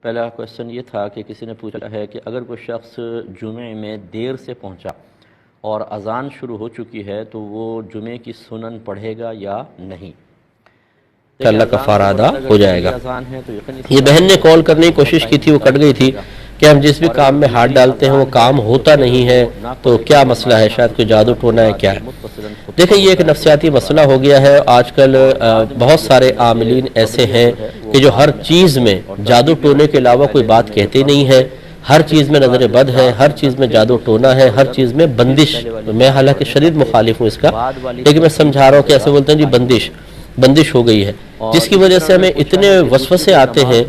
پہلا کوشچن یہ تھا کہ کسی نے پوچھا ہے کہ اگر کوئی شخص جمعے میں دیر سے پہنچا اور اذان شروع ہو چکی ہے تو وہ جمعے کی سنن پڑھے گا یا نہیں؟ کہ اللہ کا کفارہ ادا ہو جائے گا۔ یہ بہن نے کال کرنے کی کوشش کی تھی، وہ کٹ گئی تھی کہ ہم جس بھی کام میں ہاتھ ڈالتے ہیں وہ کام ہوتا نہیں ہے، تو کیا مسئلہ ہے؟ شاید کوئی جادو ٹونا ہے، کیا ہے؟ دیکھیں، یہ ایک نفسیاتی مسئلہ ہو گیا ہے۔ آج کل بہت سارے عاملین ایسے ہیں کہ جو ہر چیز میں جادو ٹونے کے علاوہ کوئی بات کہتے نہیں ہے، ہر چیز میں نظر بد ہے، ہر چیز میں جادو ٹونا ہے، ہر چیز میں بندش۔ میں حالانکہ شدید مخالف ہوں اس کا، لیکن میں سمجھا رہا ہوں کہ ایسے بولتے ہیں جی بندش ہو گئی ہے، جس کی وجہ سے ہمیں اتنے وسوسے آتے ہیں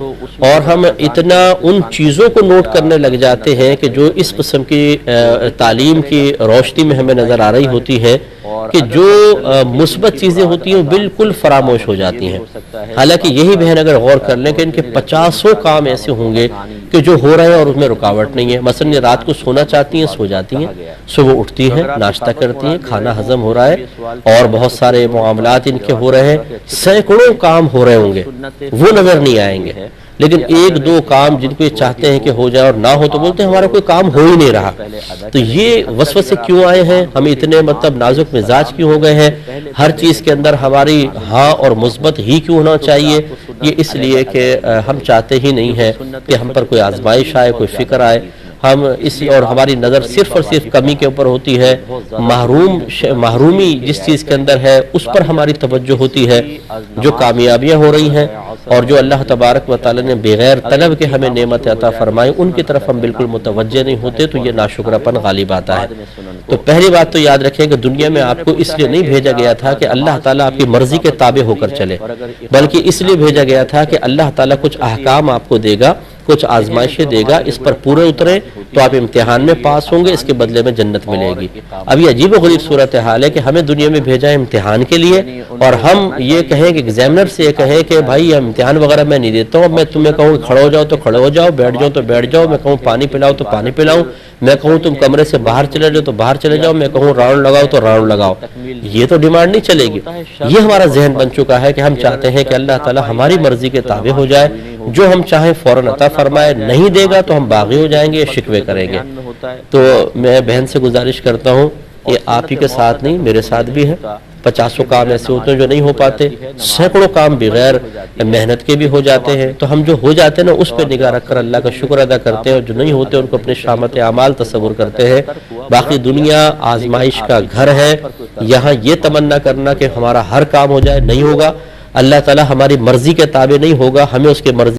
اور ہم اتنا ان چیزوں کو نوٹ کرنے لگ جاتے ہیں کہ جو اس قسم کی تعلیم کی روشنی میں ہمیں نظر آ رہی ہوتی ہے کہ جو مثبت چیزیں ہوتی ہیں بالکل فراموش ہو جاتی ہیں۔ حالانکہ یہی بہن اگر غور کر لیں کہ ان کے 50 کام ایسے ہوں گے کہ جو ہو رہے ہیں اور اس میں رکاوٹ نہیں ہے۔ مثلا یہ رات کو سونا چاہتی ہیں، سو جاتی ہیں، صبح اٹھتی ہیں، ناشتہ کرتی ہیں، کھانا ہضم ہو رہا ہے اور بہت سارے معاملات ان کے ہو رہے ہیں، سینکڑوں کام ہو رہے ہوں گے، وہ نظر نہیں آئیں گے، لیکن ایک دو کام جن کو یہ چاہتے ہیں کہ ہو جائے اور نہ ہو تو بولتے ہیں ہمارا کوئی کام ہو ہی نہیں رہا۔ تو یہ وسوسے کیوں آئے ہیں؟ ہم اتنے نازک مزاج کیوں ہو گئے ہیں؟ ہر چیز کے اندر ہماری ہاں اور مثبت ہی کیوں ہونا چاہیے؟ یہ اس لیے کہ ہم چاہتے ہی نہیں ہیں کہ ہم پر کوئی آزمائش آئے، کوئی فکر آئے، ہم اور ہماری نظر صرف اور صرف کمی کے اوپر ہوتی ہے، محرومی جس چیز کے اندر ہے اس پر ہماری توجہ ہوتی ہے۔ جو کامیابیاں ہو رہی ہیں اور جو اللہ تبارک و تعالی نے بغیر طلب کے ہمیں نعمت عطا فرمائی، ان کی طرف ہم بالکل متوجہ نہیں ہوتے، تو یہ ناشکراپن غالب آتا ہے۔ تو پہلی بات تو یاد رکھیں کہ دنیا میں آپ کو اس لیے نہیں بھیجا گیا تھا کہ اللہ تعالیٰ آپ کی مرضی کے تابع ہو کر چلے، بلکہ اس لیے بھیجا گیا تھا کہ اللہ تعالیٰ کچھ احکام آپ کو دے گا، کچھ آزمائشیں دے گا، اس پر پورے اترے تو آپ امتحان میں پاس ہوں گے، اس کے بدلے میں جنت ملے گی۔ اب یہ عجیب و غریب صورتحال ہے کہ ہمیں دنیا میں بھیجا ہے امتحان کے لیے، اور ہم یہ کہیں کہ ایگزامنر سے یہ کہیں کہ بھائی امتحان وغیرہ میں نہیں دیتا ہوں، میں تمہیں کہوں کہ کھڑے ہو جاؤ تو کھڑے ہو جاؤ، بیٹھ جاؤ تو بیٹھ جاؤ، میں کہوں پانی پلاؤ تو پانی پلاؤں، میں کہوں تم کمرے سے باہر چلے جاؤ تو باہر چلے جاؤ، میں کہوں راؤنڈ لگاؤ تو راؤنڈ لگاؤ۔ یہ تو ڈیمانڈ نہیں چلے گی۔ یہ ہمارا ذہن بن چکا ہے کہ ہم چاہتے ہیں کہ اللہ تعالیٰ ہماری مرضی کے تابع ہو جائے، جو ہم چاہیں فوراً عطا فرمائے، نہیں دے گا تو ہم باغی ہو جائیں گے، شکوے کریں گے۔ تو میں بہن سے گزارش کرتا ہوں، یہ آپ ہی کے ساتھ نہیں، میرے ساتھ بھی ہے، 50 کام ایسے ہوتے ہیں جو نہیں ہو پاتے، سینکڑوں کام بغیر محنت کے بھی ہو جاتے ہیں۔ تو ہم جو ہو جاتے ہیں نا اس پہ نگاہ رکھ کر اللہ کا شکر ادا کرتے ہیں، اور جو نہیں ہوتے ان کو اپنے شامت اعمال تصور کرتے ہیں۔ باقی دنیا آزمائش کا گھر ہے، یہاں یہ تمنا کرنا کہ ہمارا ہر کام ہو جائے نہیں ہوگا۔ اللہ تعالیٰ ہماری مرضی کے تابع نہیں ہوگا، ہمیں اس کے مرضی